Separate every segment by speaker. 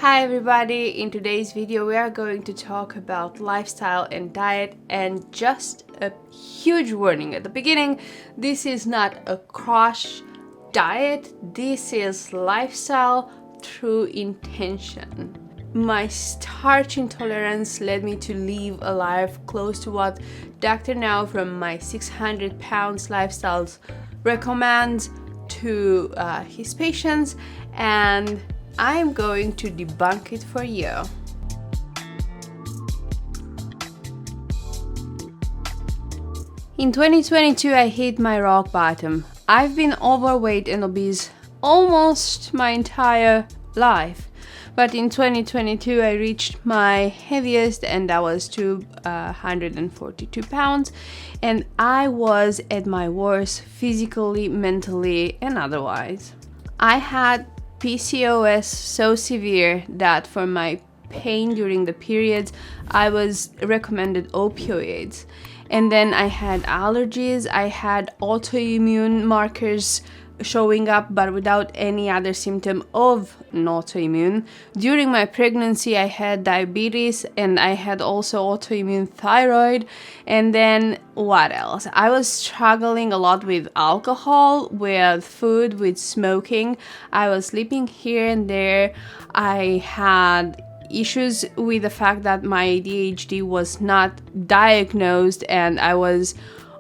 Speaker 1: Hi everybody, in today's video we are going to talk about lifestyle and diet, and just a huge warning at the beginning, this is not a crash diet, this is lifestyle through intention. My starch intolerance led me to live a life close to what Dr. Now from My 600 Pounds Lifestyles recommends to his patients, and I'm going to debunk it for you. In 2022, I hit my rock bottom. I've been overweight and obese almost my entire life. But in 2022, I reached my heaviest, and that was 242 pounds. And I was at my worst physically, mentally, and otherwise. I had PCOS so severe that for my pain during the periods, I was recommended opioids. And then I had allergies, I had autoimmune markers showing up but without any other symptom of an autoimmune. During my pregnancy, I had diabetes and I had also autoimmune thyroid. And then what else? I was struggling a lot with alcohol, with food, with smoking. I was sleeping here and there. I had issues with the fact that my ADHD was not diagnosed, and I was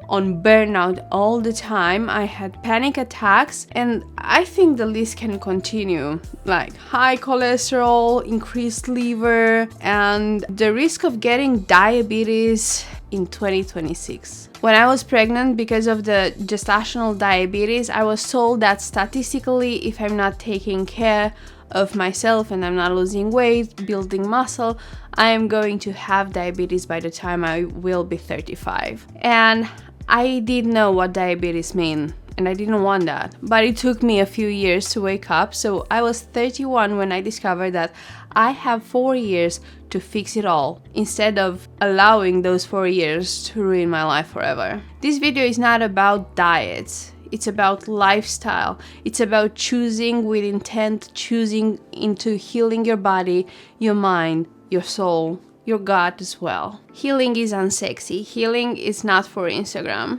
Speaker 1: on burnout all the time. I had panic attacks, and I think the list can continue, like high cholesterol, increased liver, and the risk of getting diabetes in 2026. When I was pregnant, because of the gestational diabetes, I was told that statistically, if I'm not taking care of myself and I'm not losing weight, building muscle, I am going to have diabetes by the time I will be 35. And I didn't know what diabetes meant, and I didn't want that. But it took me a few years to wake up, so I was 31 when I discovered that I have 4 years to fix it all, instead of allowing those 4 years to ruin my life forever. This video is not about diets. It's about lifestyle. It's about choosing with intent, choosing into healing your body, your mind, your soul, your gut as well. Healing is unsexy. Healing is not for Instagram.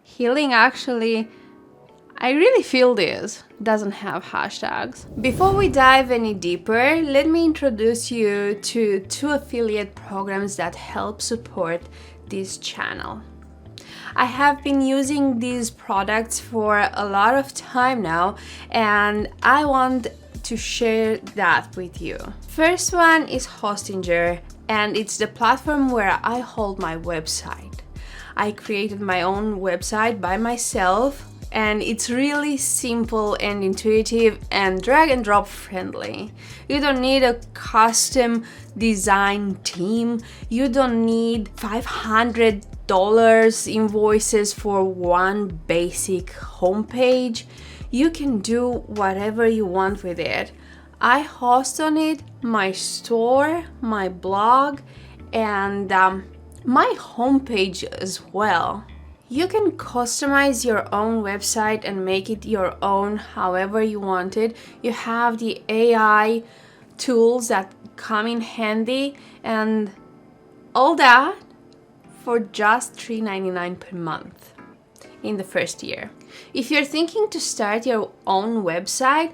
Speaker 1: Healing actually, I really feel this, doesn't have hashtags. Before we dive any deeper, let me introduce you to 2 affiliate programs that help support this channel. I have been using these products for a lot of time now, and I want to share that with you. First one is Hostinger, and it's the platform where I hold my website. I created my own website by myself, and it's really simple and intuitive and drag and drop friendly. You don't need a custom design team. You don't need $500 invoices for one basic homepage. You can do whatever you want with it. I host on it my store, my blog, and my homepage as well. You can customize your own website and make it your own however you want it. You have the AI tools that come in handy, and all that for just $3.99 per month in the first year. If you're thinking to start your own website,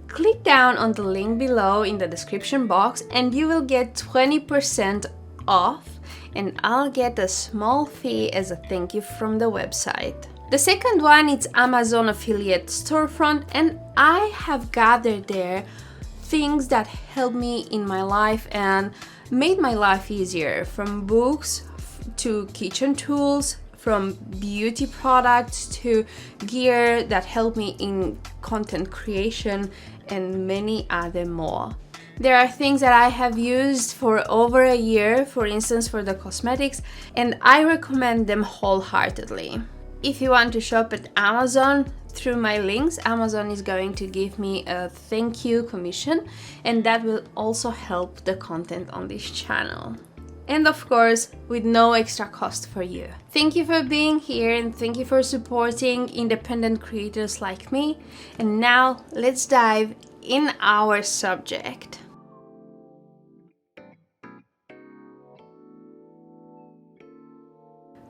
Speaker 1: click down on the link below in the description box and you will get 20% off, and I'll get a small fee as a thank you from the website. The second one is Amazon affiliate storefront, and I have gathered there things that helped me in my life and made my life easier, from books to kitchen tools, from beauty products to gear that help me in content creation, and many other more. There are things that I have used for over a year, for instance for the cosmetics, and I recommend them wholeheartedly. If you want to shop at Amazon through my links, Amazon is going to give me a thank you commission, and that will also help the content on this channel. And of course, with no extra cost for you. Thank you for being here, and thank you for supporting independent creators like me. And now let's dive in our subject.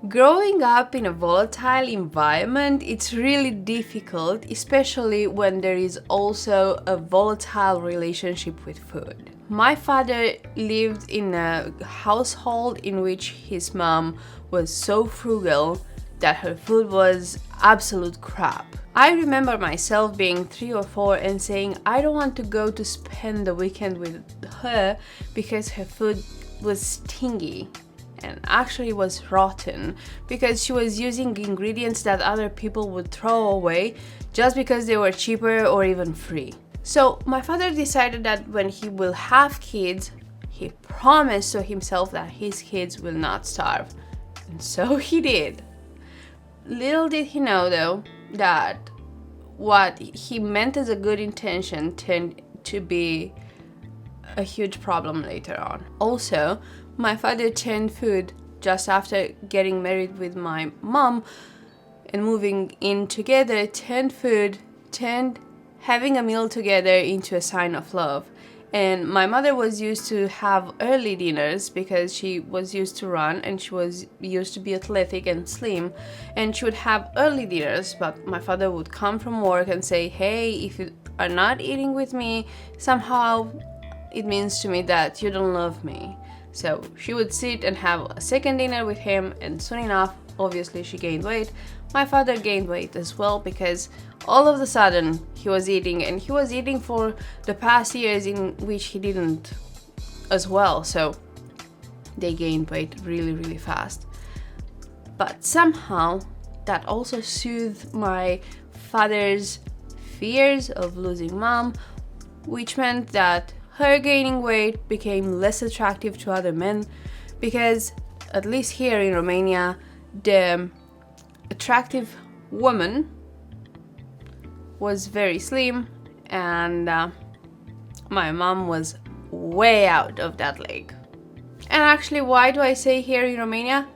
Speaker 1: Growing up in a volatile environment, it's really difficult, especially when there is also a volatile relationship with food. My father lived in a household in which his mom was so frugal that her food was absolute crap. I remember myself being 3 or 4 and saying I don't want to go to spend the weekend with her because her food was stingy and actually was rotten because she was using ingredients that other people would throw away just because they were cheaper or even free. So my father decided that when he will have kids, he promised to himself that his kids will not starve. And so he did. Little did he know though that what he meant as a good intention turned to be a huge problem later on. Also, my father turned food just after getting married with my mom and moving in together, turned having a meal together into a sign of love. And my mother was used to have early dinners because she was used to run and she was used to be athletic and slim, and she would have early dinners, but my father would come from work and say, hey, if you are not eating with me, somehow it means to me that you don't love me. So she would sit and have a second dinner with him, and soon enough, obviously she gained weight. My father gained weight as well because all of a sudden he was eating, and he was eating for the past years in which he didn't as well. So they gained weight really, really fast. But somehow that also soothed my father's fears of losing mom, which meant that her gaining weight became less attractive to other men because, at least here in Romania, the attractive woman was very slim, and my mom was way out of that league. And actually, why do I say here in Romania?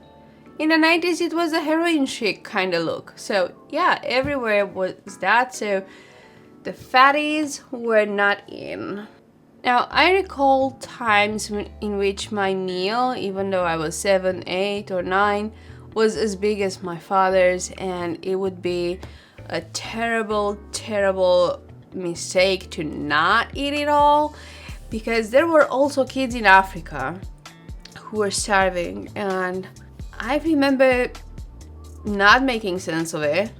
Speaker 1: In the 90s, it was a heroin chic kind of look. So yeah, everywhere was that. So the fatties were not in. Now, I recall times in which my meal, even though I was 7, 8, or 9, was as big as my father's, and it would be a terrible, terrible mistake to not eat it all, because there were also kids in Africa who were starving, and I remember not making sense of it,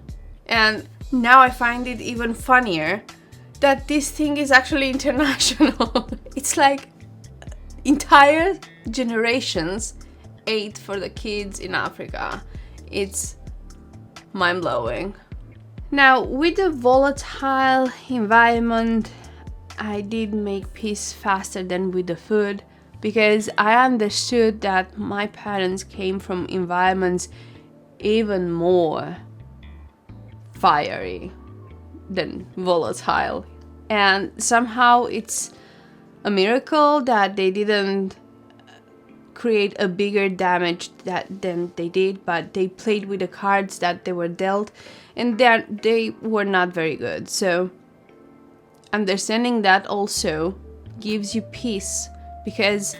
Speaker 1: and now I find it even funnier that this thing is actually international. It's like entire generations ate for the kids in Africa. It's mind-blowing. Now, with the volatile environment, I did make peace faster than with the food because I understood that my parents came from environments even more fiery than volatile. And somehow it's a miracle that they didn't create a bigger damage than they did, but they played with the cards that they were dealt, and they were not very good. So understanding that also gives you peace, because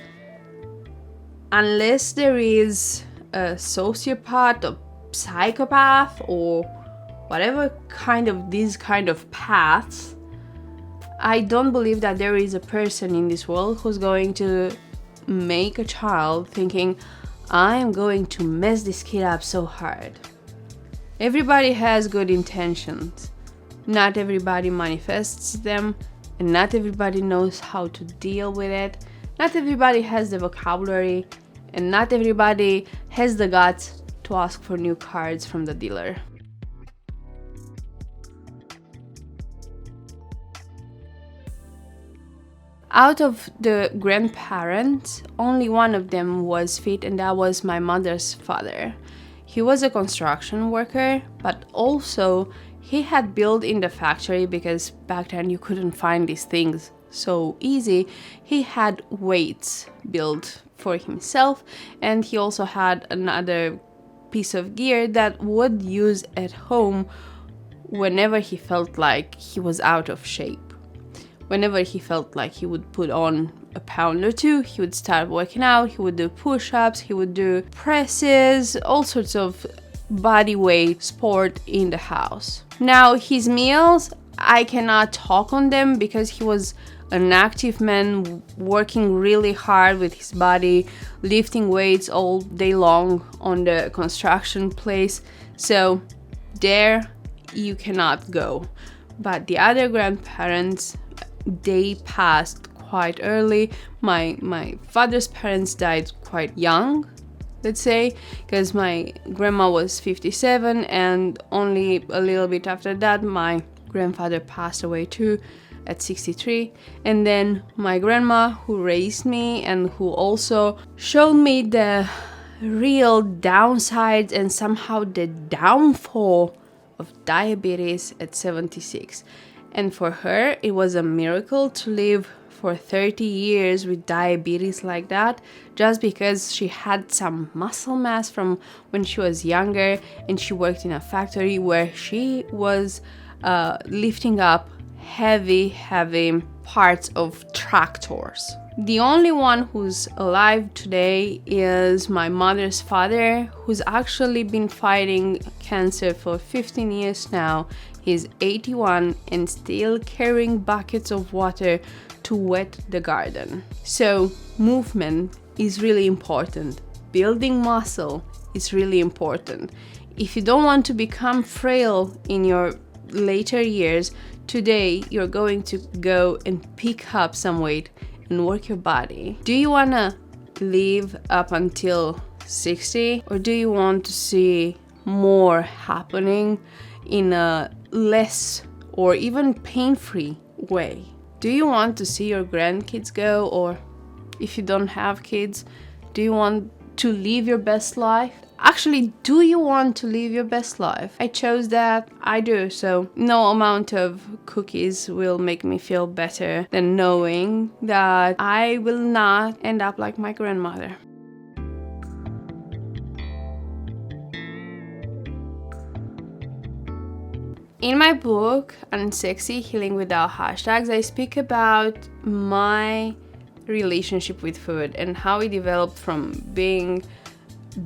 Speaker 1: unless there is a sociopath or psychopath or whatever kind of these kind of paths, I don't believe that there is a person in this world who's going to make a child thinking, I am going to mess this kid up so hard. Everybody has good intentions. Not everybody manifests them, and not everybody knows how to deal with it. Not everybody has the vocabulary, and not everybody has the guts to ask for new cards from the dealer. Out of the grandparents, only one of them was fit, and that was my mother's father. He was a construction worker, but also he had built in the factory, because back then you couldn't find these things so easy. He had weights built for himself, and he also had another piece of gear that would use at home whenever he felt like he was out of shape. whenever he felt like he would put on a pound or two, he would start working out, he would do push-ups, he would do presses, all sorts of body weight sport in the house. Now, his meals, I cannot talk on them because he was an active man working really hard with his body, lifting weights all day long on the construction place. So there you cannot go. But the other grandparents, they passed quite early. My father's parents died quite young, let's say, because my grandma was 57, and only a little bit after that my grandfather passed away too at 63. And then my grandma, who raised me and who also showed me the real downsides and somehow the downfall of diabetes at 76. And for her, it was a miracle to live for 30 years with diabetes like that, just because she had some muscle mass from when she was younger, and she worked in a factory where she was lifting up heavy parts of tractors. The only one who's alive today is my mother's father, who's actually been fighting cancer for 15 years now. He's 81 and still carrying buckets of water to wet the garden. So movement is really important. Building muscle is really important. If you don't want to become frail in your later years, today you're going to go and pick up some weight and work your body. Do you want to live up until 60, or do you want to see more happening in a less or even pain-free way? Do you want to see your grandkids go, or if you don't have kids, do you want to live your best life? Actually, do you want to live your best life? I chose that. I do. So no amount of cookies will make me feel better than knowing that I will not end up like my grandmother. In my book, Unsexy Healing Without Hashtags, I speak about my relationship with food and how it developed from being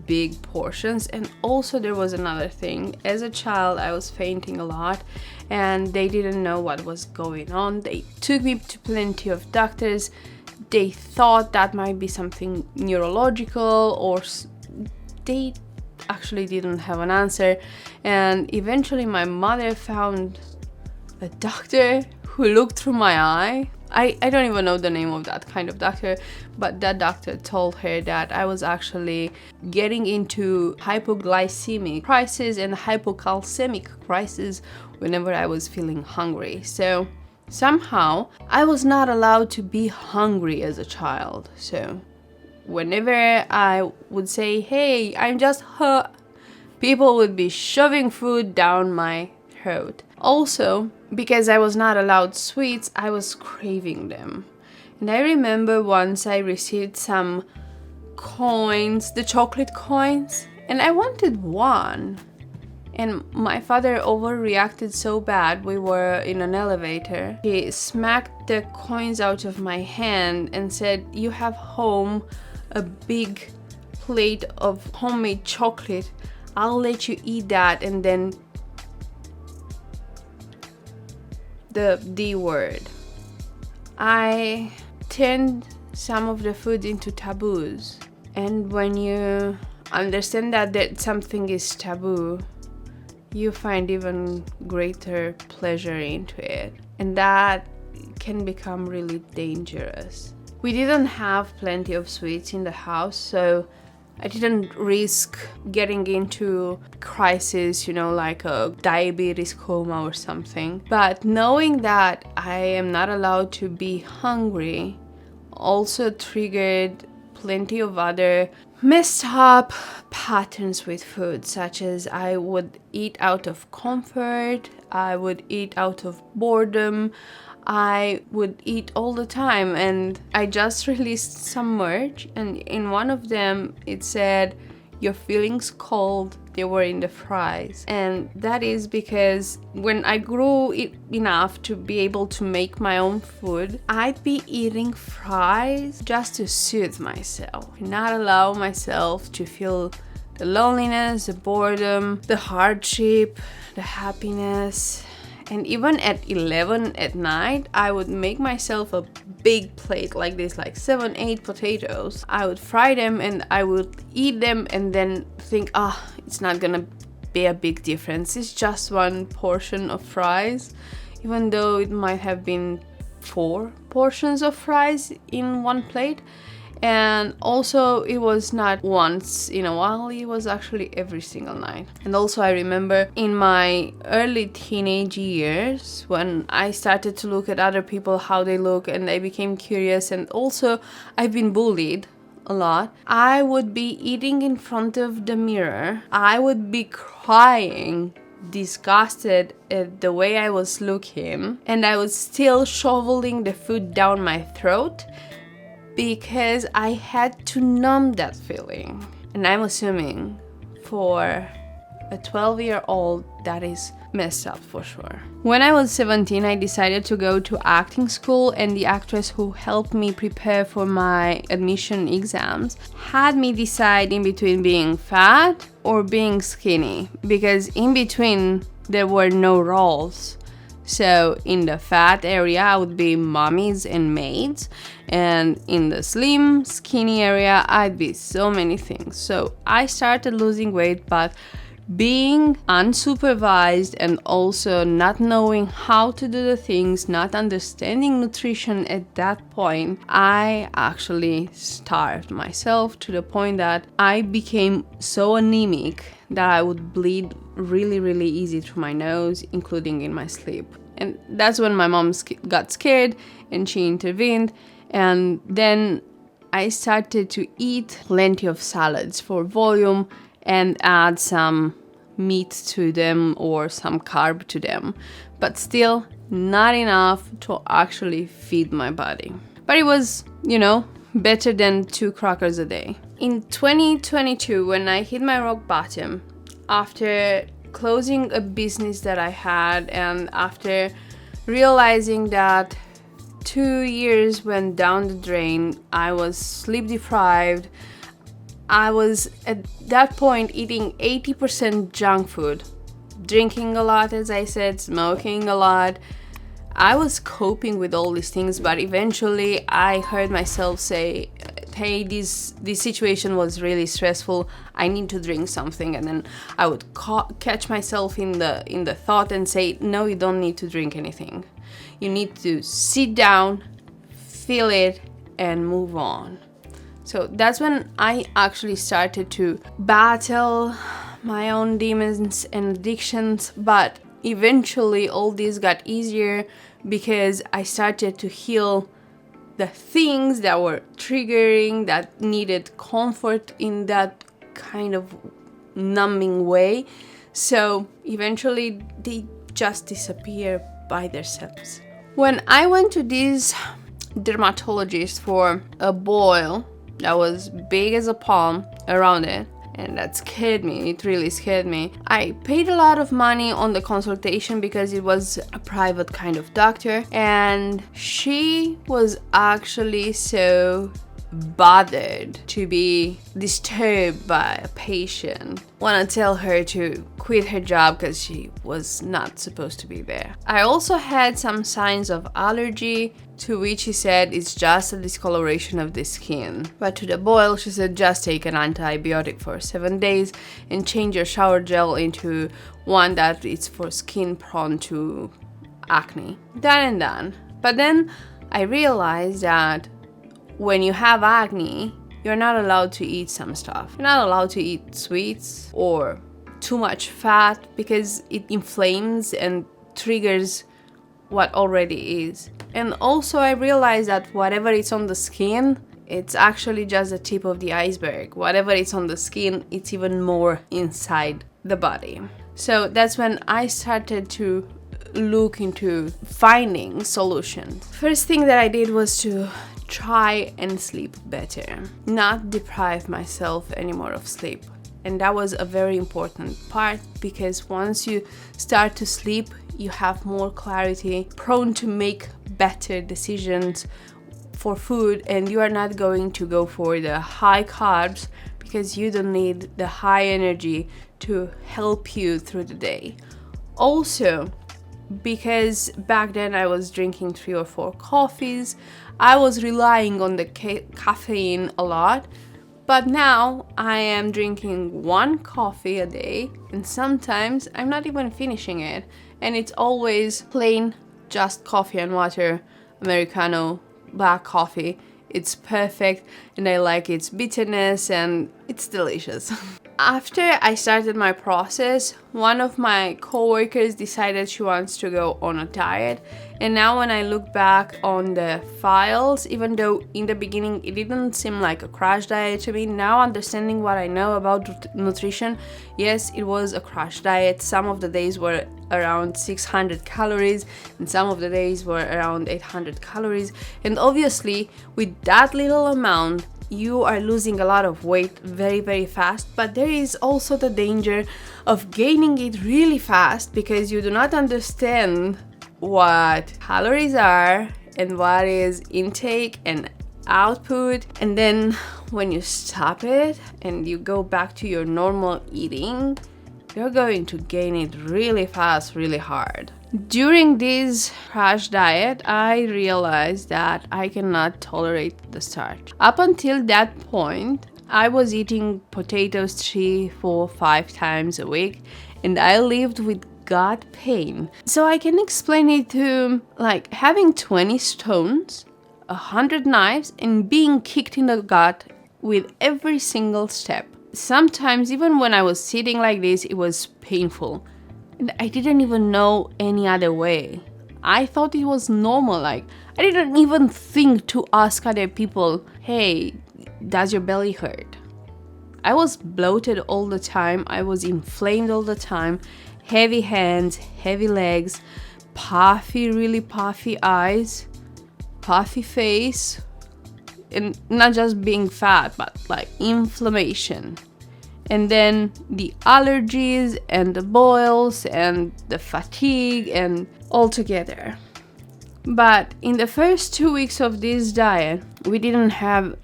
Speaker 1: big portions. And also there was another thing. As a child, I was fainting a lot and they didn't know what was going on. They took me to plenty of doctors. They thought that might be something neurological, or they actually didn't have an answer. And eventually my mother found a doctor who looked through my eye. I don't even know the name of that kind of doctor, but that doctor told her that I was actually getting into hypoglycemic crisis and hypocalcemic crisis whenever I was feeling hungry. So somehow I was not allowed to be hungry as a child. So whenever I would say, hey, I'm just people would be shoving food down my throat. Also, because I was not allowed sweets, I was craving them. And I remember once I received some coins, the chocolate coins, and I wanted one. And my father overreacted so bad. We were in an elevator. He smacked the coins out of my hand and said, you have home a big plate of homemade chocolate. I'll let you eat that, and then the D word. I turned some of the food into taboos. And when you understand that something is taboo, you find even greater pleasure into it. And that can become really dangerous. We didn't have plenty of sweets in the house, so I didn't risk getting into crisis, like a diabetes coma or something. But knowing that I am not allowed to be hungry also triggered plenty of other messed up patterns with food, such as I would eat out of comfort, I would eat out of boredom, I would eat all the time. And I just released some merch, and in one of them it said, your feelings cold, they were in the fries. And that is because when I grew enough to be able to make my own food, I'd be eating fries just to soothe myself, not allow myself to feel the loneliness, the boredom, the hardship, the happiness. And even at 11 at night, I would make myself a big plate like this, like 7-8 potatoes. I would fry them and I would eat them and then think, it's not gonna be a big difference. It's just one portion of fries, even though it might have been 4 portions of fries in one plate. And also it was not once in a while, it was actually every single night. And also I remember in my early teenage years when I started to look at other people, how they look, and I became curious, and also I've been bullied a lot. I would be eating in front of the mirror. I would be crying, disgusted at the way I was looking, and I was still shoveling the food down my throat because I had to numb that feeling. And I'm assuming for a 12-year-old that is messed up for sure. When I was 17, I decided to go to acting school, and the actress who helped me prepare for my admission exams had me decide in between being fat or being skinny, because in between there were no roles. So in the fat area, I would be mommies and maids, and in the slim, skinny area, I'd be so many things. So I started losing weight, but being unsupervised and also not knowing how to do the things, not understanding nutrition at that point, I actually starved myself to the point that I became so anemic that I would bleed really, really easy through my nose, including in my sleep. And that's when my mom got scared and she intervened. And then I started to eat plenty of salads for volume and add some meat to them or some carb to them, but still not enough to actually feed my body. But it was, better than 2 crackers a day. In 2022, when I hit my rock bottom, after closing a business that I had and after realizing that 2 years went down the drain, I was sleep deprived. I was at that point eating 80% junk food, drinking a lot, as I said, smoking a lot. I was coping with all these things, but eventually I heard myself say, hey, this situation was really stressful, I need to drink something. And then I would catch myself in the thought and say, no, you don't need to drink anything. You need to sit down, feel it, and move on. So that's when I actually started to battle my own demons and addictions, but eventually all this got easier because I started to heal the things that were triggering, that needed comfort in that kind of numbing way. So eventually they just disappear by themselves. When I went to this dermatologist for a boil that was big as a palm around it, and that scared me. It really scared me. I paid a lot of money on the consultation because it was a private kind of doctor, and she was actually so bothered to be disturbed by a patient. Want to tell her to quit her job because she was not supposed to be there. I also had some signs of allergy, to which she said it's just a discoloration of the skin. But to the boil, she said just take an antibiotic for 7 days and change your shower gel into one that is for skin prone to acne. Done and done. But then I realized that when you have acne, you're not allowed to eat some stuff. You're not allowed to eat sweets or too much fat because it inflames and triggers what already is. And also I realized that whatever is on the skin, it's actually just the tip of the iceberg. Whatever is on the skin, it's even more inside the body. So that's when I started to look into finding solutions. First thing that I did was to try and sleep better, not deprive myself anymore of sleep. And that was a very important part, because once you start to sleep, you have more clarity, prone to make better decisions for food, and you are not going to go for the high carbs because you don't need the high energy to help you through the day. Also, because back then I was drinking 3 or 4 coffees, I was relying on the caffeine a lot. But now I am drinking 1 coffee a day, and sometimes I'm not even finishing it. And it's always plain, just coffee and water, Americano, black coffee. It's perfect, and I like its bitterness, and it's delicious. After I started my process, one of my coworkers decided she wants to go on a diet. And now when I look back on the files, even though in the beginning it didn't seem like a crash diet to me, now understanding what I know about nutrition, yes, it was a crash diet. Some of the days were around 600 calories and some of the days were around 800 calories. And obviously with that little amount, you are losing a lot of weight very, very fast, but there is also the danger of gaining it really fast because you do not understand what calories are and what is intake and output. And then when you stop it and you go back to your normal eating, you're going to gain it really fast, really hard. During this crash diet, I realized that I cannot tolerate the starch. Up until that point, I was eating potatoes 3, 4, 5 times a week, and I lived with gut pain. So I can explain it to like having 20 stones, 100 knives, and being kicked in the gut with every single step. Sometimes even when I was sitting like this, it was painful. And I didn't even know any other way. I thought it was normal. Like, I didn't even think to ask other people, hey, does your belly hurt? I was bloated all the time. I was inflamed all the time. Heavy hands, heavy legs, puffy, really puffy eyes, puffy face. And not just being fat, but like inflammation. And then the allergies and the boils and the fatigue and all together. But in the first 2 weeks of this diet, we didn't have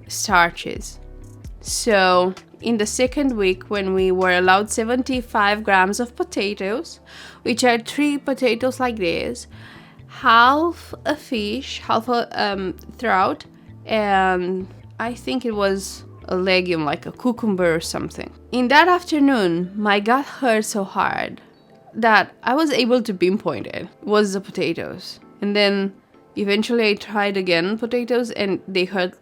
Speaker 1: starches. So in the second week, when we were allowed 75 grams of potatoes, which are 3 potatoes like this, half a fish, half a trout, and I think it was a legume like a cucumber or something. In that afternoon, my gut hurt so hard that I was able to pinpoint it was the potatoes. And then eventually I tried again potatoes and they hurt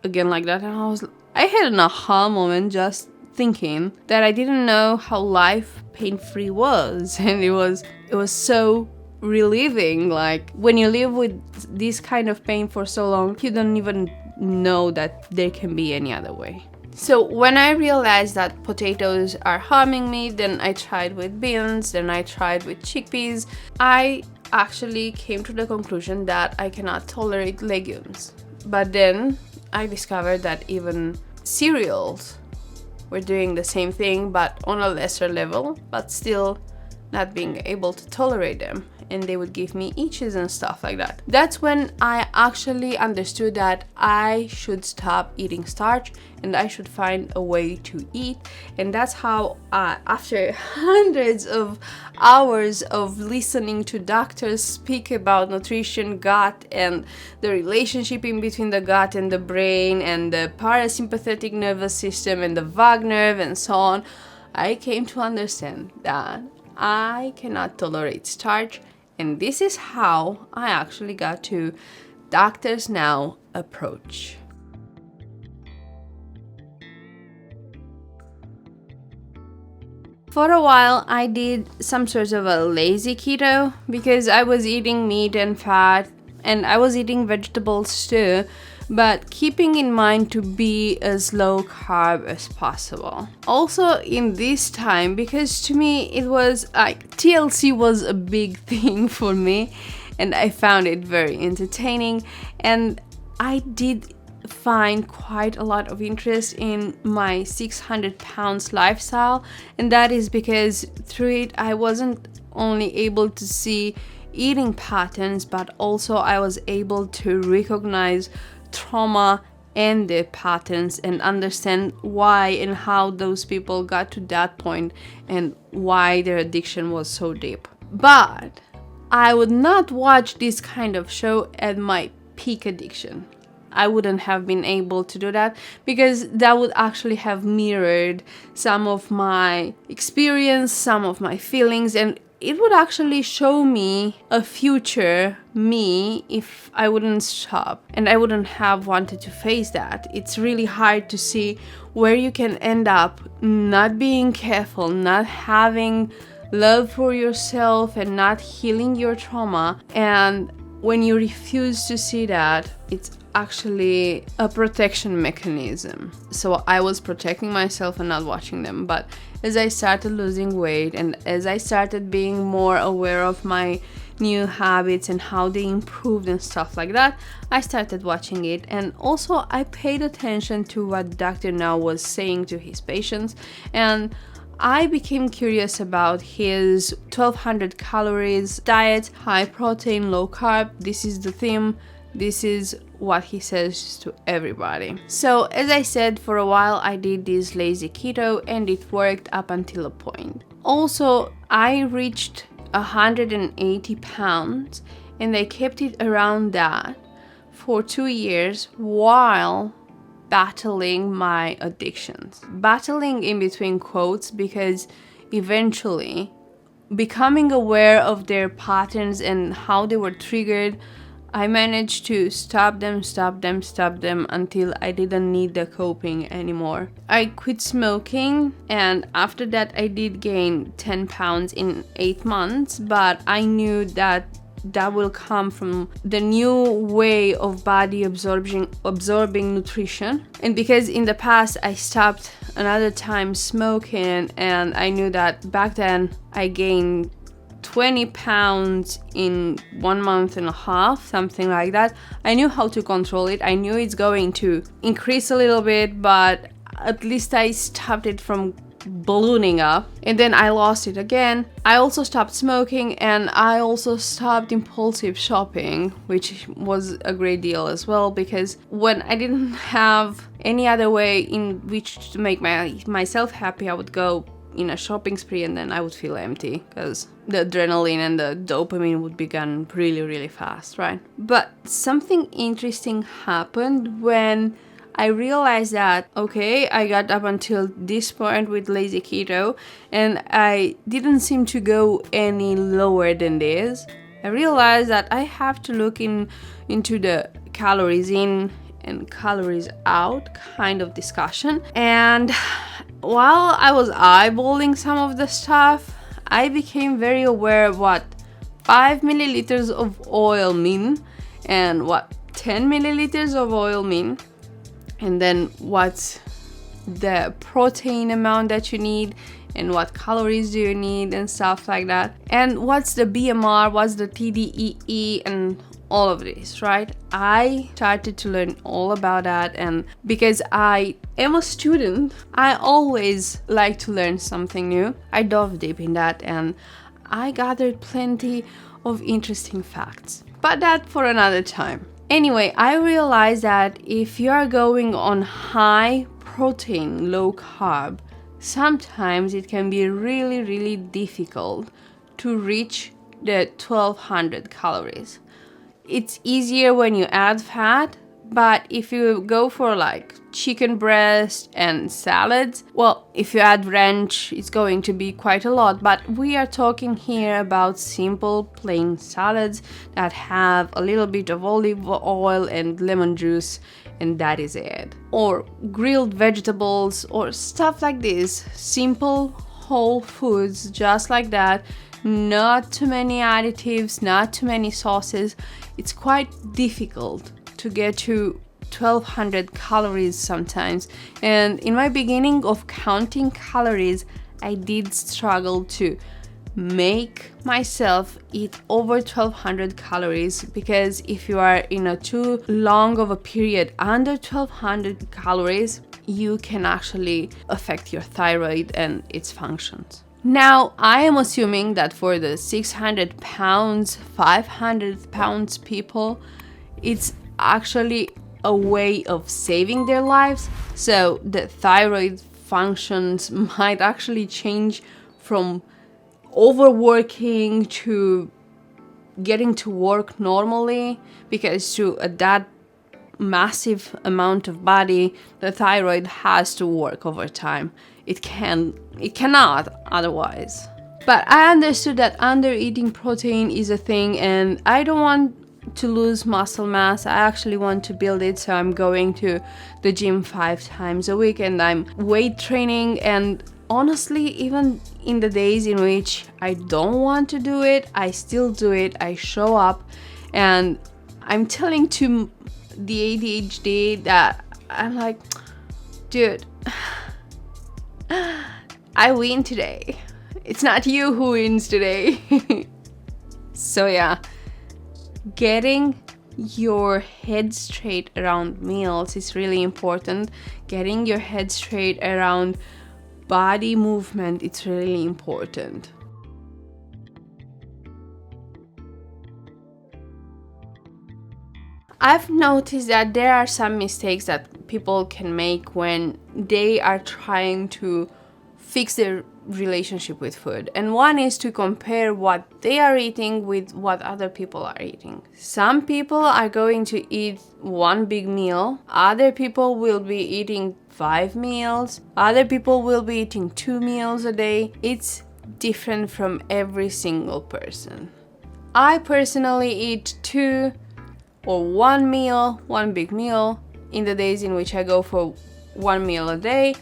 Speaker 1: again like that. And I had an aha moment just thinking that I didn't know how life pain-free was. And it was so relieving. Like when you live with this kind of pain for so long, you don't even know that there can be any other way. So when I realized that potatoes are harming me, then I tried with beans, then I tried with chickpeas. I actually came to the conclusion that I cannot tolerate legumes. But then I discovered that even cereals were doing the same thing, but on a lesser level, but still not being able to tolerate them. And they would give me itches and stuff like that. That's when I actually understood that I should stop eating starch and I should find a way to eat. And that's how after hundreds of hours of listening to doctors speak about nutrition, gut, and the relationship in between the gut and the brain and the parasympathetic nervous system and the vagus nerve and so on, I came to understand that I cannot tolerate starch. And this is how I actually got to Doctors Now approach. For a while, I did some sort of a lazy keto because I was eating meat and fat and I was eating vegetables too, but keeping in mind to be as low carb as possible. Also in this time, because to me it was like TLC was a big thing for me and I found it very entertaining, and I did find quite a lot of interest in my 600 pounds lifestyle, and that is because through it I wasn't only able to see eating patterns, but also I was able to recognize trauma and their patterns and understand why and how those people got to that point and why their addiction was so deep. But I would not watch this kind of show at my peak addiction. I wouldn't have been able to do that because that would actually have mirrored some of my experience, some of my feelings, and it would actually show me a future me if I wouldn't stop, and I wouldn't have wanted to face that. It's really hard to see where you can end up not being careful, not having love for yourself, and not healing your trauma. And when you refuse to see that, it's actually a protection mechanism. So I was protecting myself and not watching them. But as I started losing weight and as I started being more aware of my new habits and how they improved and stuff like that, I started watching it. And also I paid attention to what Dr. Now was saying to his patients, and I became curious about his 1200 calories diet, high protein, low carb. This is the theme. This is what he says to everybody. So as I said, for a while I did this lazy keto and it worked up until a point. Also, I reached 180 pounds and I kept it around that for 2 years while battling my addictions. Battling in between quotes, because eventually becoming aware of their patterns and how they were triggered, I managed to stop them until I didn't need the coping anymore. I quit smoking, and after that I did gain 10 pounds in 8 months, but I knew that will come from the new way of body absorbing nutrition. And because in the past I stopped another time smoking, and I knew that back then I gained 20 pounds in 1.5 months, something like that. I knew how to control it. I knew it's going to increase a little bit, but at least I stopped it from ballooning up, and then I lost it again. I also stopped smoking, and I also stopped impulsive shopping, which was a great deal as well, because when I didn't have any other way in which to make myself happy, I would go in a shopping spree and then I would feel empty because the adrenaline and the dopamine would be gone really, really fast, right? But something interesting happened when I realized that, okay, I got up until this point with lazy keto and I didn't seem to go any lower than this. I realized that I have to look into the calories in and calories out kind of discussion. And while I was eyeballing some of the stuff, I became very aware of what 5 milliliters of oil mean and what 10 milliliters of oil mean. And then what's the protein amount that you need and what calories do you need and stuff like that. And what's the BMR, what's the TDEE and all of this, right? I started to learn all about that, and because I am a student, I always like to learn something new. I dove deep in that and I gathered plenty of interesting facts. But that for another time. Anyway, I realized that if you are going on high protein, low carb, sometimes it can be really, really difficult to reach the 1200 calories. It's easier when you add fat, but if you go for like chicken breast and salads, well, if you add ranch, it's going to be quite a lot. But we are talking here about simple plain salads that have a little bit of olive oil and lemon juice, and that is it. Or grilled vegetables or stuff like this. Simple whole foods just like that. Not too many additives, not too many sauces. It's quite difficult to get to 1200 calories sometimes. And in my beginning of counting calories, I did struggle too. make myself eat over 1200 calories, because if you are in a too long of a period under 1200 calories, you can actually affect your thyroid and its functions. Now, I am assuming that for the 600 pounds, 500 pounds people, it's actually a way of saving their lives. So the thyroid functions might actually change from overworking to getting to work normally, because to that massive amount of body, the thyroid has to work over time. It cannot otherwise. But I understood that under eating protein is a thing, and I don't want to lose muscle mass. I actually want to build it, so I'm going to the gym 5 times a week and I'm weight training. And honestly, even in the days in which I don't want to do it, I still do it. I show up, and I'm telling to the ADHD that I'm like, dude, I win today. It's not you who wins today. So yeah, getting your head straight around meals is really important. Getting your head straight around body movement, it's really important. I've noticed that there are some mistakes that people can make when they are trying to fix their relationship with food. And one is to compare what they are eating with what other people are eating. Some people are going to eat one big meal. Other people will be eating 5 meals. Other people will be eating 2 meals a day. It's different from every single person. I personally eat 2 or 1 meal, 1 big meal in the days in which I go for 1 meal a day.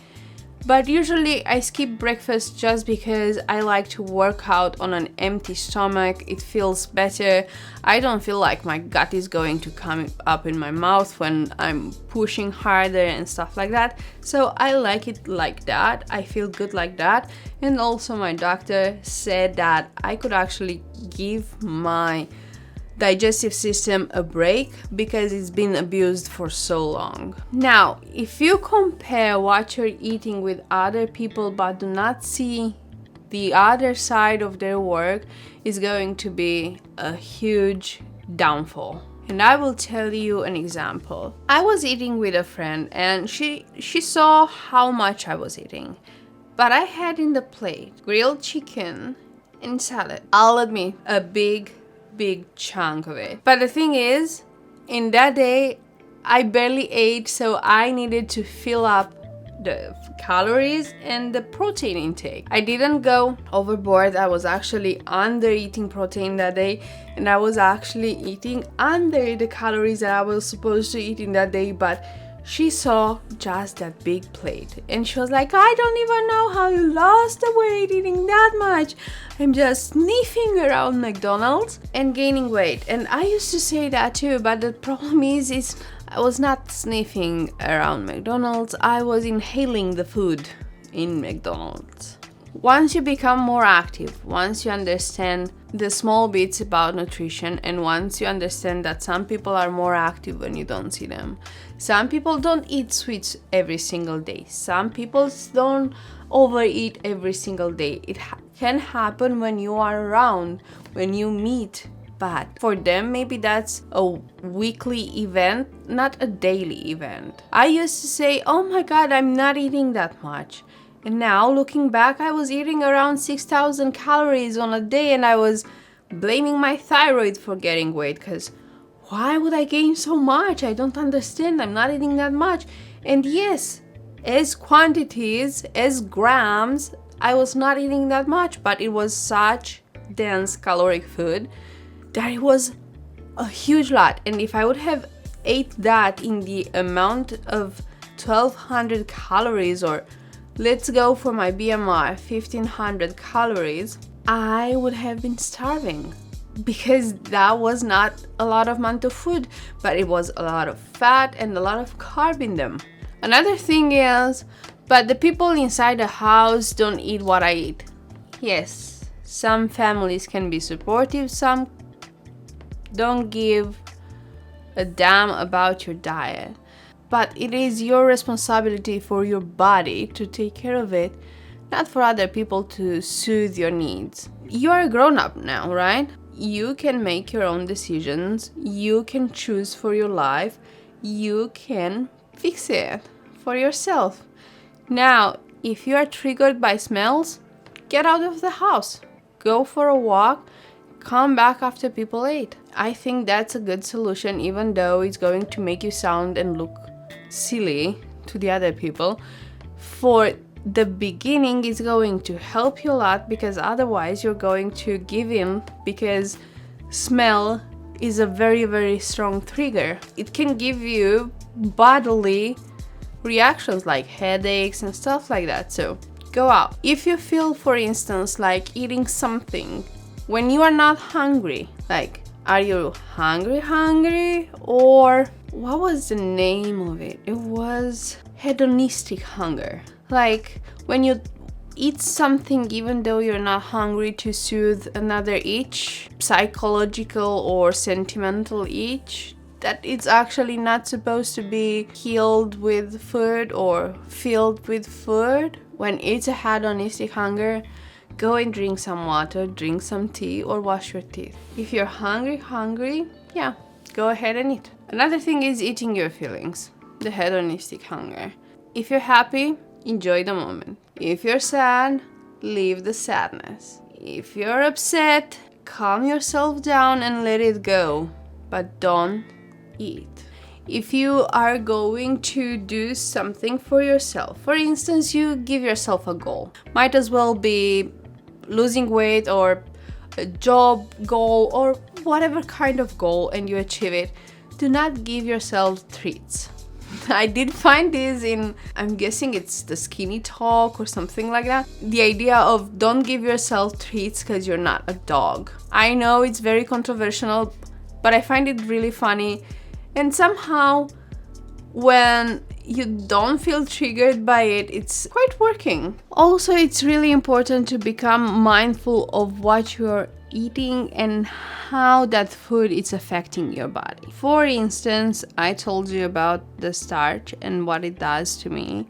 Speaker 1: But usually I skip breakfast just because I like to work out on an empty stomach. It feels better. I don't feel like my gut is going to come up in my mouth when I'm pushing harder and stuff like that. So I like it like that. I feel good like that. And also my doctor said that I could actually give my digestive system a break because it's been abused for so long. Now, if you compare what you're eating with other people but do not see the other side of their work, is going to be a huge downfall. And I will tell you an example. I was eating with a friend and she saw how much I was eating. But I had in the plate grilled chicken and salad. I'll admit, a big chunk of it. But the thing is, in that day, I barely ate, so I needed to fill up the calories and the protein intake. I didn't go overboard. I was actually under eating protein that day, and I was actually eating under the calories that I was supposed to eat in that day. But she saw just that big plate and she was like, I don't even know how you lost the weight eating that much. I'm just sniffing around McDonald's and gaining weight. And I used to say that too, but the problem is I was not sniffing around McDonald's. I was inhaling the food in McDonald's. Once you become more active, once you understand the small bits about nutrition, and once you understand that some people are more active when you don't see them. Some people don't eat sweets every single day. Some people don't overeat every single day. It can happen when you are around, when you meet. But for them, maybe that's a weekly event, not a daily event. I used to say, oh my God, I'm not eating that much. And now, looking back, I was eating around 6,000 calories on a day, and I was blaming my thyroid for getting weight, because why would I gain so much? I don't understand. I'm not eating that much. And yes, as quantities, as grams, I was not eating that much, but it was such dense caloric food that it was a huge lot. And if I would have ate that in the amount of 1,200 calories, or let's go for my BMR, 1,500 calories, I would have been starving, because that was not a lot of amount of food, but it was a lot of fat and a lot of carb in them. Another thing is, but the people inside the house don't eat what I eat. Yes, Some families can be supportive, some don't give a damn about your diet. But it is your responsibility for your body to take care of it, not for other people to soothe your needs. You are a grown-up now, right? You can make your own decisions. You can choose for your life. You can fix it for yourself. Now, if you are triggered by smells, get out of the house. Go for a walk. Come back after people ate. I think that's a good solution, even though it's going to make you sound and look silly to the other people. For the beginning, it's going to help you a lot, because otherwise you're going to give in, because smell is a very, very strong trigger. It can give you bodily reactions like headaches and stuff like that. So go out. If you feel, for instance, like eating something when you are not hungry, like, are you hungry, or what was the name of it? It was hedonistic hunger. Like when you eat something even though you're not hungry to soothe another itch, psychological or sentimental itch, that it's actually not supposed to be healed with food or filled with food. When it's a hedonistic hunger, go and drink some water, drink some tea, or wash your teeth. If you're hungry, yeah, go ahead and eat. Another thing is eating your feelings, the hedonistic hunger. If you're happy, enjoy the moment. If you're sad, leave the sadness. If you're upset, calm yourself down and let it go, but don't eat. If you are going to do something for yourself, for instance, you give yourself a goal. Might as well be losing weight or a job goal or whatever kind of goal, and you achieve it. Do not give yourself treats. I did find this in, I'm guessing it's the Skinny Talk or something like that. The idea of don't give yourself treats because you're not a dog. I know it's very controversial, but I find it really funny. And somehow, when you don't feel triggered by it, it's quite working. Also, it's really important to become mindful of what you're eating and how that food is affecting your body. For instance, I told you about the starch and what it does to me.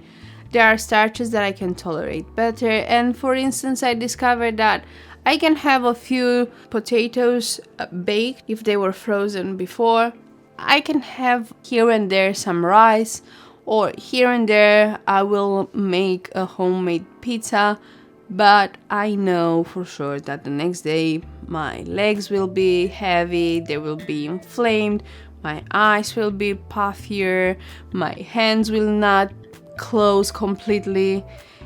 Speaker 1: There are starches that I can tolerate better, and for instance, I discovered that I can have a few potatoes baked if they were frozen before. I can have here and there some rice, or here and there I will make a homemade pizza, but I know for sure that the next day my legs will be heavy, they will be inflamed, my eyes will be puffier, my hands will not close completely,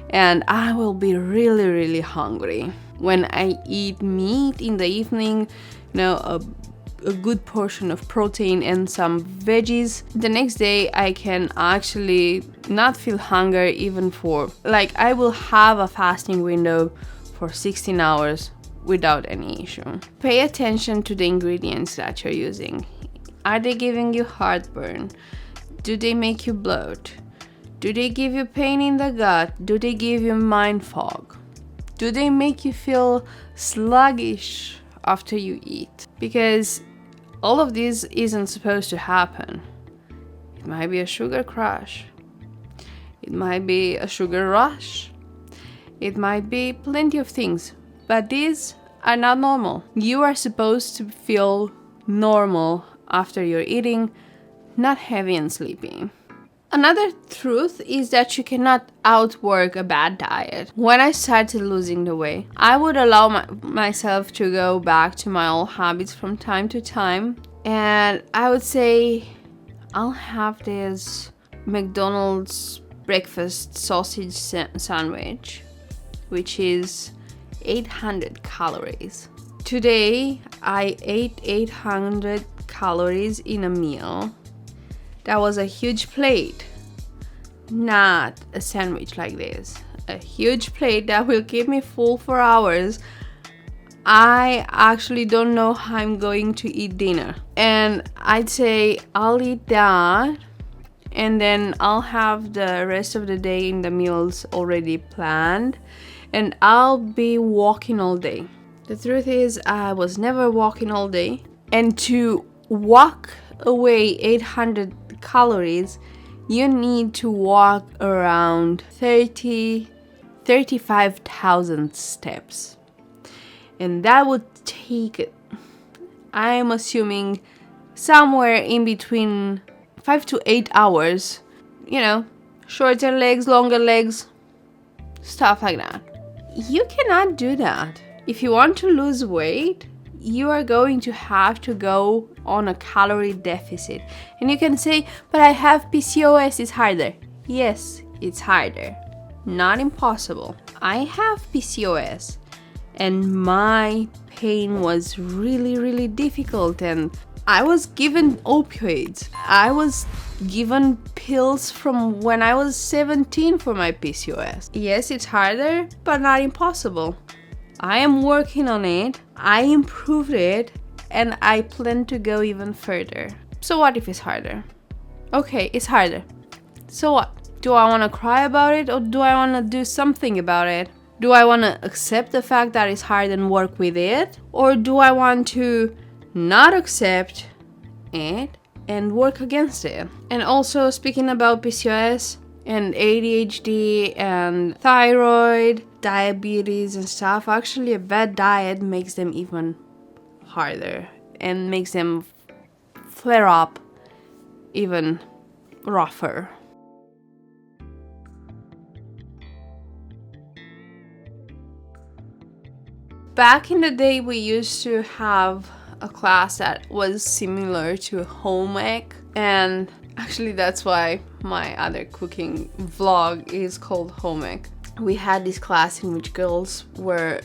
Speaker 1: and I will be really, really hungry. When I eat meat in the evening, a good portion of protein and some veggies, the next day I can actually not feel hunger even for, like, I will have a fasting window for 16 hours without any issue. Pay attention to the ingredients that you're using. Are they giving you heartburn? Do they make you bloat? Do they give you pain in the gut? Do they give you mind fog? Do they make you feel sluggish after you eat? Because all of this isn't supposed to happen. It might be a sugar crash. It might be a sugar rush. It might be plenty of things, but these are not normal. You are supposed to feel normal after you're eating, not heavy and sleepy. Another truth is that you cannot outwork a bad diet. When I started losing the weight, I would allow myself to go back to my old habits from time to time. And I would say, I'll have this McDonald's breakfast sausage sandwich, which is 800 calories. Today, I ate 800 calories in a meal. That was a huge plate, not a sandwich like this. A huge plate that will keep me full for hours. I actually don't know how I'm going to eat dinner. And I'd say I'll eat that, and then I'll have the rest of the day in the meals already planned, and I'll be walking all day. The truth is, I was never walking all day, and to walk away 800 calories, you need to walk around 35,000 steps. And that would take, I'm assuming, somewhere in between 5 to 8 hours. You know, shorter legs, longer legs, stuff like that. You cannot do that. If you want to lose weight, you are going to have to go on a calorie deficit. And you can say, but I have PCOS, it's harder. Yes, it's harder. Not impossible. I have PCOS and my pain was really, really difficult, and I was given opioids. I was given pills from when I was 17 for my PCOS. Yes, it's harder, but not impossible. I am working on it, I improved it, and I plan to go even further. So what if it's harder? Okay, it's harder. So what? Do I want to cry about it, or do I want to do something about it? Do I want to accept the fact that it's hard and work with it? Or do I want to not accept it and work against it? And also, speaking about PCOS and ADHD and thyroid, diabetes and stuff, actually a bad diet makes them even harder and makes them flare up even rougher. Back in the day, we used to have a class that was similar to home ec, and actually that's why my other cooking vlog is called home ec. We had this class in which girls were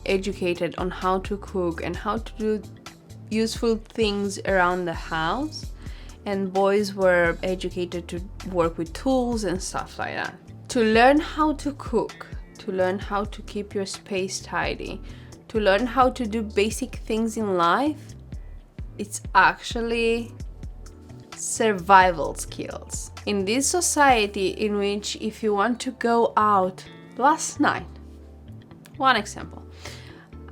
Speaker 1: educated on how to cook and how to do useful things around the house, and boys were educated to work with tools and stuff like that. To learn how to cook, to learn how to keep your space tidy, to learn how to do basic things in life, it's actually survival skills. In this society in which if you want to go out, last night, one example,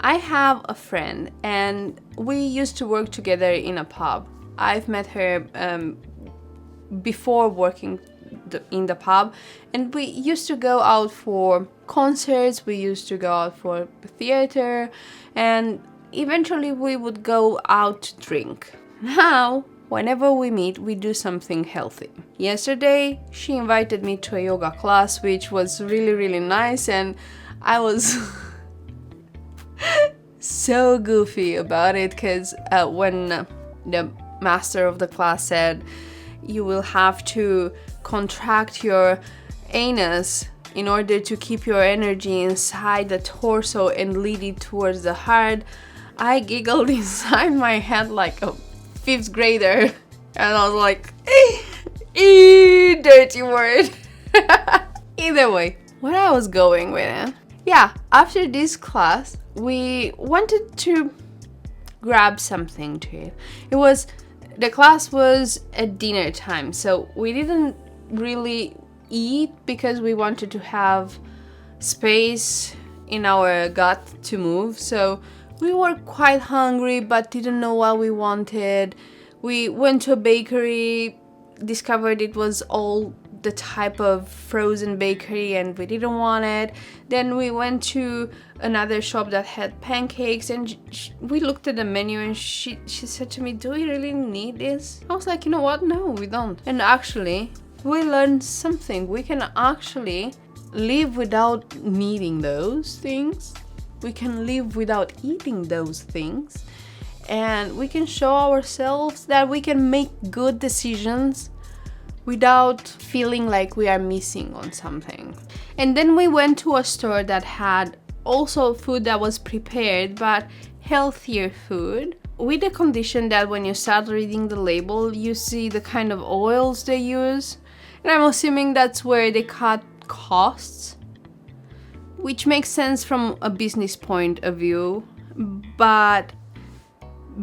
Speaker 1: I have a friend and we used to work together in a pub. I've met her before working in the pub, and we used to go out for concerts, we used to go out for theater, and eventually we would go out to drink. Now, whenever we meet, we do something healthy. Yesterday, she invited me to a yoga class, which was really, really nice, and I was so goofy about it, because when the master of the class said, you will have to contract your anus in order to keep your energy inside the torso and lead it towards the heart, I giggled inside my head like a 5th grader, and I was like, dirty word. Either way, where I was going with it, yeah, after this class, we wanted to grab something to eat. The class was at dinner time, so we didn't really eat because we wanted to have space in our gut to move. So we were quite hungry but didn't know what we wanted. We went to a bakery, discovered it was all the type of frozen bakery and we didn't want it. Then we went to another shop that had pancakes, and we looked at the menu and she said to me, do we really need this? I was like, you know what? No, we don't. And actually, we learned something. We can actually live without needing those things. We can live without eating those things. And we can show ourselves that we can make good decisions without feeling like we are missing on something. And then we went to a store that had also food that was prepared, but healthier food, with the condition that when you start reading the label, you see the kind of oils they use. And I'm assuming that's where they cut costs, which makes sense from a business point of view. But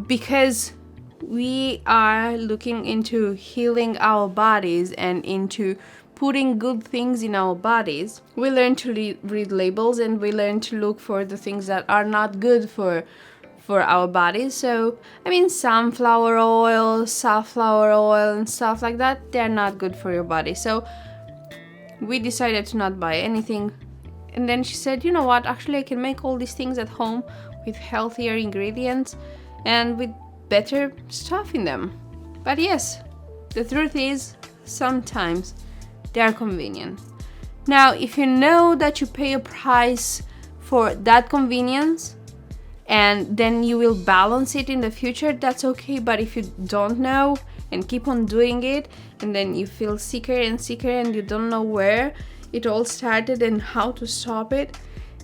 Speaker 1: because we are looking into healing our bodies and into putting good things in our bodies, we learn to read labels, and we learn to look for the things that are not good for our bodies. So, I mean, sunflower oil, safflower oil, and stuff like that, they're not good for your body. So we decided to not buy anything. And then she said, you know what, actually I can make all these things at home with healthier ingredients and with better stuff in them. But yes, the truth is, sometimes they are convenient. Now, if you know that you pay a price for that convenience and then you will balance it in the future, that's okay. But if you don't know and keep on doing it, and then you feel sicker and sicker and you don't know where it all started and how to stop it,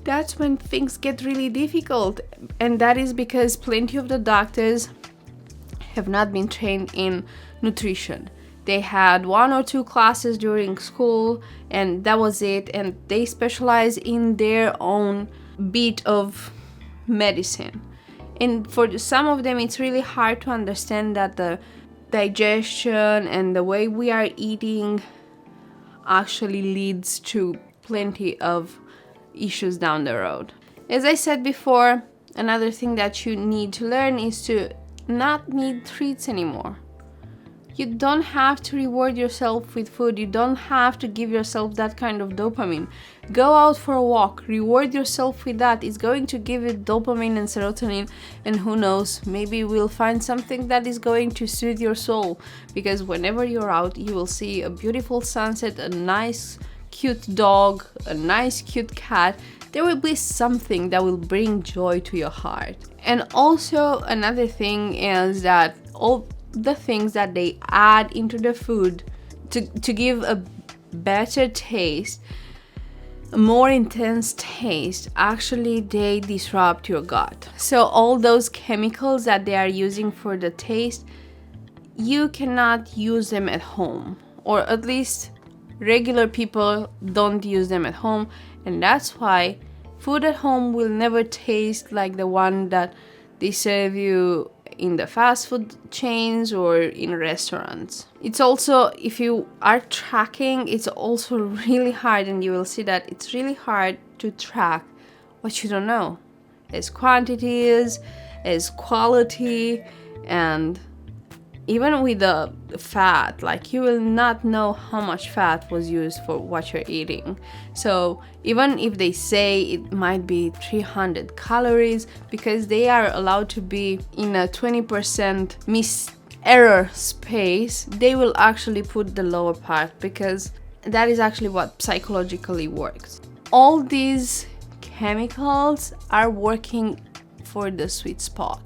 Speaker 1: that's when things get really difficult. And that is because plenty of the doctors have not been trained in nutrition. They had 1 or 2 classes during school and that was it, and they specialize in their own bit of medicine. And for some of them, it's really hard to understand that the digestion and the way we are eating actually leads to plenty of issues down the road. As I said before, another thing that you need to learn is to not need treats anymore. You don't have to reward yourself with food. You don't have to give yourself that kind of dopamine. Go out for a walk, reward yourself with that. It's going to give you dopamine and serotonin, and who knows, maybe we'll find something that is going to soothe your soul, because whenever you're out, you will see a beautiful sunset, a nice cute dog, a nice cute cat. There will be something that will bring joy to your heart. And also another thing is that all the things that they add into the food to give a better taste, a more intense taste, actually they disrupt your gut. So all those chemicals that they are using for the taste, you cannot use them at home, or at least regular people don't use them at home. And that's why food at home will never taste like the one that they serve you in the fast food chains or in restaurants. It's also, if you are tracking, it's also really hard, and you will see that it's really hard to track what you don't know, as quantities, as quality, and even with the fat, like you will not know how much fat was used for what you're eating. So even if they say it might be 300 calories, because they are allowed to be in a 20% error space, they will actually put the lower part, because that is actually what psychologically works. All these chemicals are working for the sweet spot.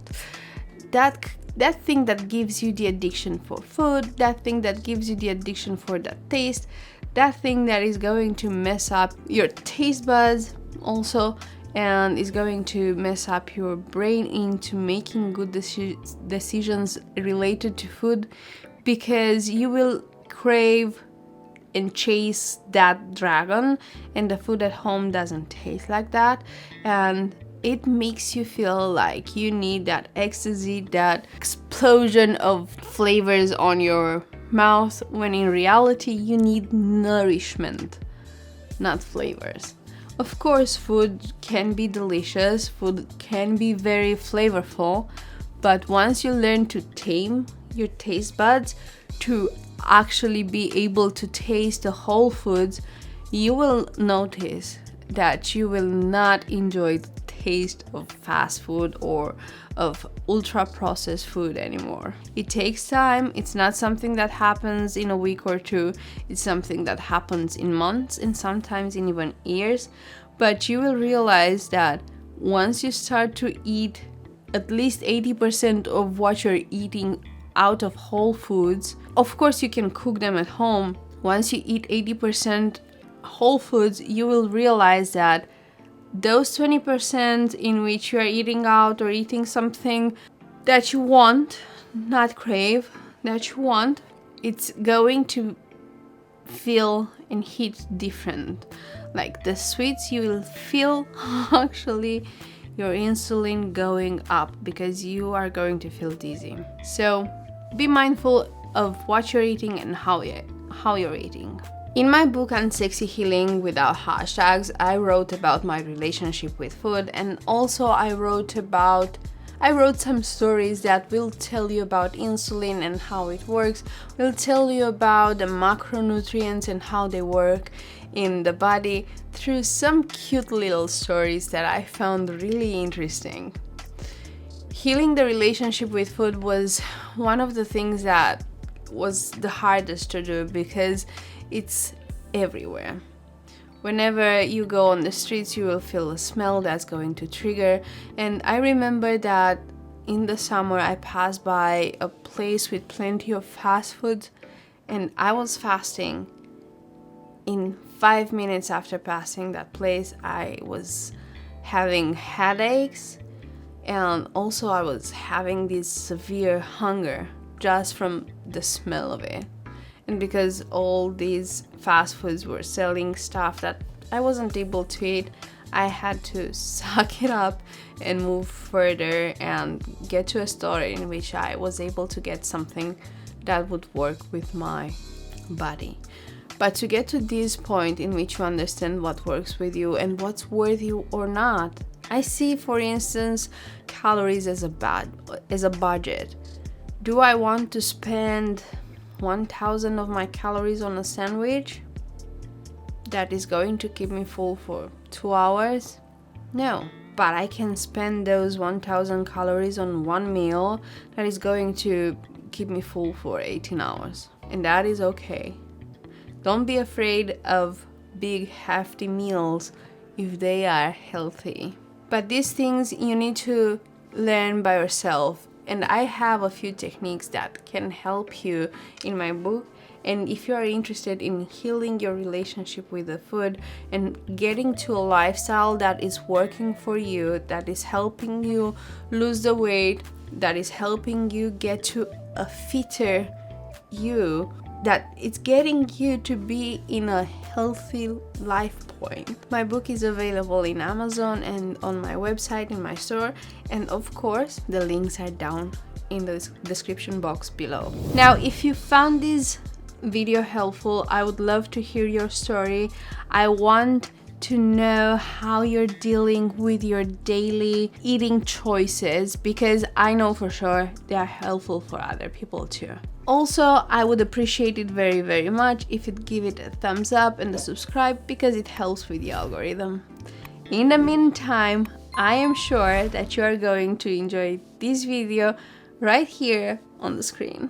Speaker 1: That thing that gives you the addiction for food, that thing that gives you the addiction for that taste, that thing that is going to mess up your taste buds also, and is going to mess up your brain into making good decisions related to food, because you will crave and chase that dragon, and the food at home doesn't taste like that, and it makes you feel like you need that ecstasy, that explosion of flavors on your mouth, when in reality you need nourishment, not flavors. Of course, food can be delicious, food can be very flavorful, but once you learn to tame your taste buds to actually be able to taste the whole foods, you will notice that you will not enjoy the taste of fast food or of ultra processed food anymore. It takes time. It's not something that happens in a week or two. It's something that happens in months and sometimes in even years. But you will realize that once you start to eat at least 80% of what you're eating out of whole foods, of course you can cook them at home. Once you eat 80% whole foods, you will realize that those 20% in which you are eating out or eating something that you want, not crave, that you want, it's going to feel and hit different. Like the sweets, you will feel actually your insulin going up because you are going to feel dizzy. So be mindful of what you're eating and how you're eating. In my book Unsexy Healing Without Hashtags, I wrote about my relationship with food, and also I wrote some stories that will tell you about insulin and how it works, will tell you about the macronutrients and how they work in the body through some cute little stories that I found really interesting. Healing the relationship with food was one of the things that was the hardest to do because it's everywhere. Whenever you go on the streets, you will feel a smell that's going to trigger. And I remember that in the summer, I passed by a place with plenty of fast food, and I was fasting. In 5 minutes after passing that place, I was having headaches, and also I was having this severe hunger just from the smell of it. And because all these fast foods were selling stuff that I wasn't able to eat, I had to suck it up and move further and get to a store in which I was able to get something that would work with my body. But to get to this point in which you understand what works with you and what's worth you or not, I see, for instance, calories as a budget. Do I want to spend 1,000 of my calories on a sandwich that is going to keep me full for 2 hours? No, but I can spend those 1,000 calories on one meal that is going to keep me full for 18 hours, and that is okay. Don't be afraid of big hefty meals if they are healthy. But these things you need to learn by yourself. And I have a few techniques that can help you in my book. And if you are interested in healing your relationship with the food and getting to a lifestyle that is working for you, that is helping you lose the weight, that is helping you get to a fitter you, that it's getting you to be in a healthy life point. My book is available in Amazon and on my website, in my store, and of course the links are down in the description box below. Now, if you found this video helpful, I would love to hear your story. I want to know how you're dealing with your daily eating choices, because I know for sure they are helpful for other people too. Also, I would appreciate it very, very much if you'd give it a thumbs up and a subscribe, because it helps with the algorithm. In the meantime, I am sure that you are going to enjoy this video right here on the screen.